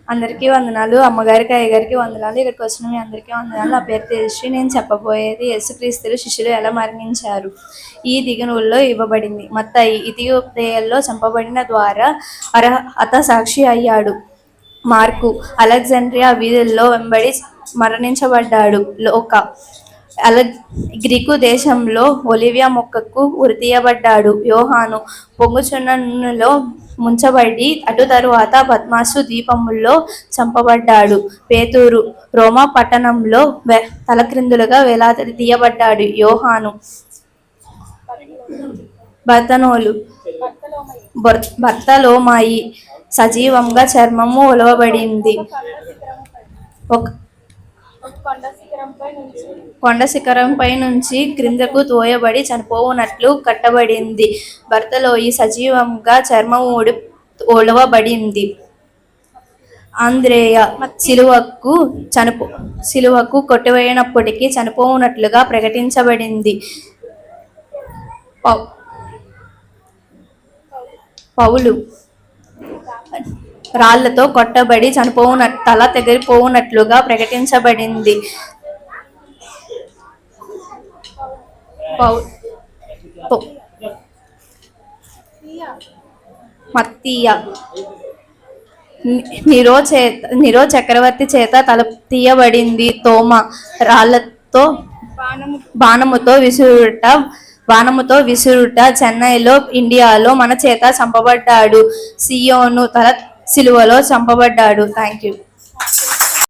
అందరికీ వందనాలు. అమ్మగారికి, అయ్యగారికి వందనాలు. ఇక్కడికి వచ్చిన మీ అందరికీ వందనాలు. నా పేరు తేజశ్రీ. నేను చెప్పబోయేది యేసుక్రీస్తులు శిష్యులు ఎలా మరణించారు. ఈ దిగునుల్లో ఇవ్వబడింది. మత్తయి ఇథియోపియాలో చంపబడిన ద్వారా అత సాక్షి అయ్యాడు. మార్కు అలెగ్జాండ్రియా వీధుల్లో వెంబడి మరణించబడ్డాడు. లోకా గ్రీకు దేశంలో ఒలివియా మొక్కకు ఉరితీయబడ్డాడు. యోహాను పొంగుచున్న నూనెలో ముంచబడి అటు తరువాత పద్మాసు ద్వీపములో చంపబడ్డాడు. పేతురు రోమా పట్టణంలో తలక్రిందులుగా వేలాడదీయబడ్డాడు. యోహాను బర్తలోమాయి సజీవంగా చర్మము ఒలవబడింది. కొండ శిఖరంపై నుంచి క్రిందకు తోయబడి చనిపోవునట్లు కట్టబడింది. బర్తలోయి సజీవంగా చర్మము ఒలవబడింది. ఆంద్రేయ సిలువకు కొట్టివేయనప్పటికీ చనిపోవునట్లుగా ప్రకటించబడింది. పౌలు రాళ్లతో కొట్టబడి తల తెగిపోవునట్లుగా ప్రకటించబడింది. మత్తీయ నీరో చక్రవర్తి చేత తల తీయబడింది. తోమా రాళ్లతో బాణముతో విసురుట చెన్నైలో ఇండియాలో మన చేత చంపబడ్డాడు. సియోను తల సిలువలో చంపబడ్డాడు. Thank you.